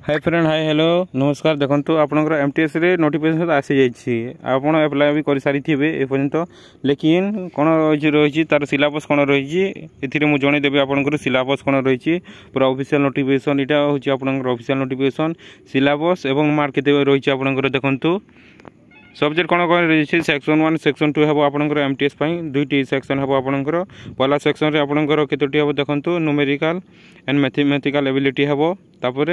Hi friend hi hello नमस्कार देखो आपंकर एमटीएस रे नोटिफिकेशन आसी जाइए आपड़ एप्लाय भी कर सारी थे एपर्यंत लेकिन कौन रही तार सिलेबस कौन रही ए मुझे जनईदेवी आपंकर सिलेबस कौन रही पूरा ऑफिशियल नोटिफिकेशन यहाँ हूँ आपंकर ऑफिशियल नोटिफिकेशन सिलेबस और मार्क के रही आपंकर देखु सब्जेक्ट कौन कौन रही सेक्शन 1 सेक्शन 2 हम आपंकर एमटीएस दुईटी सेक्शन हम आपंकर पहला सेक्शन रे आपंकर केतोटी हम देखो न्यूमेरिकल एंड मैथमेटिकल एबिलिटी हम तापर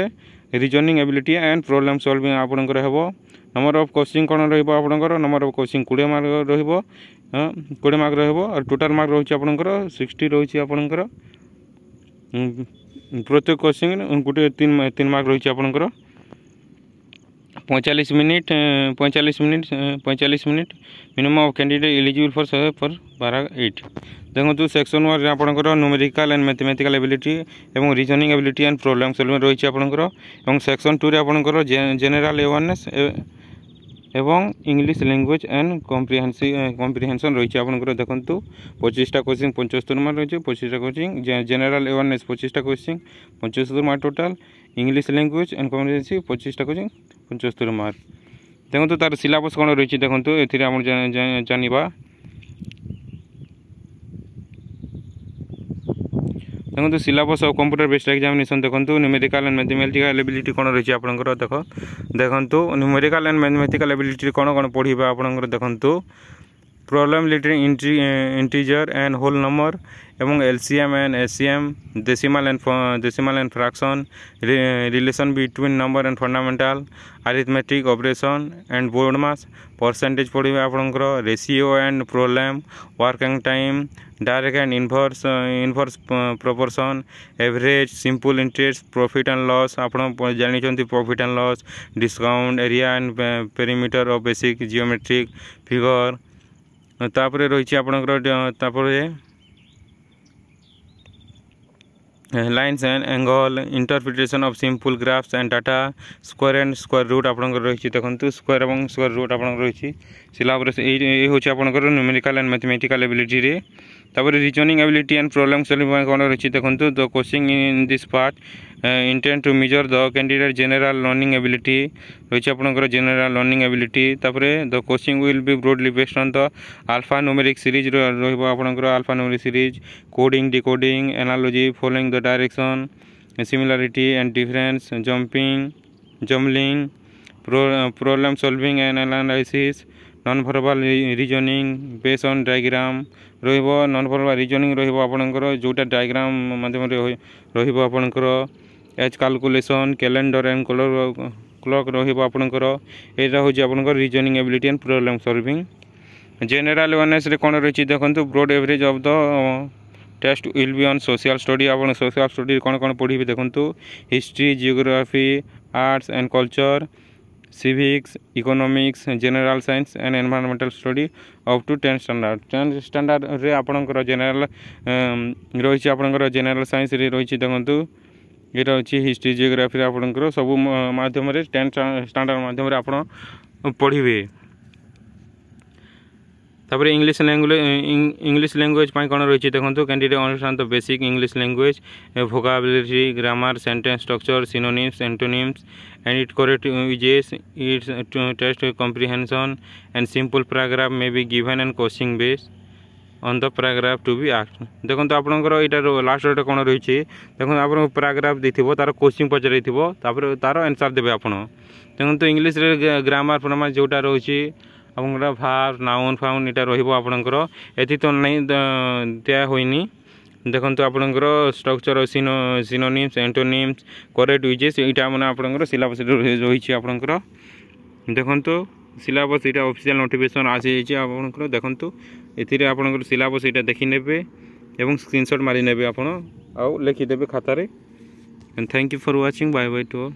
reasoning ability and problem solving आपंकर हम नंबर ऑफ क्वेश्चन कौन रहा नंबर ऑफ क्वेश्चन 20 मार्क रही मार्क और टोटाल मार्क रही आपंकर 60 रही आपंकर प्रत्येक क्वेश्चन गोटे 3 मार्क रही आपंकर 45 minute minimum of candidate eligible for 8 देखो सेक्शन 1 आपंकर न्यूमेरिकल एंड मैथमेटिकल एबिलिटी और reasoning ability and problem solving रही आपंकर सेक्शन 2 आपंकर जनरल अवेयरनेस एवं इंग्लिश लैंग्वेज एंड कॉम्प्रिहेंशन रही आपंकर देखो 25टा क्वेश्चन 75 मार्क रही 25टा क्वेश्चन जनरल अवेयरनेस 25टा question 75 mark total English language and comprehension 25टा क्वेश्चन 75 मार्क देखो तार सिलेबस कौन रही देखो ये जाना देखो सिलेबस और कंप्यूटर बेस्ड एग्जामिनेशन देखो न्यूमेरिकल एंड मैथमेटिकल एबिलिटी कौन रही आपंकर देखो न्यूमेरिकल एंड मैथमेटिकल एबिलिटी कौन कौन पढ़ा आपंकर देखो problem related integer and whole number एवं LCM and SCM decimal and fraction relation between number and fundamental arithmetic operation and BODMAS percentage पढ़े आपंकर ratio and problem working time direct and inverse proportion average simple interest profit and loss आप जानी profit and loss discount area and perimeter of basic geometric figure तापर रही आपंकर lines and angle interpretation of simple graphs and data square and square root आपंकर रही देखो square और square root आपंकर रही सिलेबस ये हूँ आपंकर न्यूमेरिकल एंड मैथमेटिकल एबिलिटी रे तापर reasoning ability and problem solving कौन रही देखो the question in this part intent to measure the candidate general learning ability रही आपंकर जनरल लर्निंग एबिलिटी तापर the question will be broadly based on the alpha numeric series रही आपंकर alpha numeric series coding decoding analogy following the direction similarity and difference jumbling problem solving and analysis non verbal reasoning based on diagram रही non verbal reasoning रही आपंकर जोटा diagram माध्यम रही आपंकर age calculation calendar and clock रही आपंकर यहाँ हूँ आपंकर reasoning ability and problem solving general awareness रे कौन रही देखो broad average of the test will be on social study आप सोशल स्टडी कौन कौन पढ़े देखो history geography arts and culture civics economics general science and environmental study up to 10 standard रे आपंकर जनरल रही आपंकर जनरल साइंस रे रही देखो ये रही हिस्ट्री जियोग्राफी आपंकर सब माध्यम 10 स्टैंडर्ड माध्यम आप पढ़े तापर इंग्लिश लैंग्वेज कौन रही देखो candidate understand the basic English language vocabulary grammar sentence structure synonyms antonyms and it correct uses its test comprehension and simple paragraph may be given and question based on the paragraph to be asked देखो आपंकर यहाँ last कौन रही देखो आप paragraph देथिबो तार question पचार तापर तार आंसर देबे आपण देखो इंग्लिश रे ग्रामर फॉर्मेट जोटा रही आपंकर भार्ब नाउन फाउन यहाँ रही आपंकर एथि तो नहीं दिया होइनी देखो आपंकर structure synonyms antonyms correct uses यहाँ मैंने आपंकर सिलेबस रही आपंकर देखो सिलेबस यहाँ ऑफिशियल नोटिफिकेशन आसी जाइए आपंकर देखो ये आपंकर सिलेबस यहाँ देखने और स्क्रीनशॉट मारी ने आप लिखिदेवे खातार thank you for watching bye bye to all.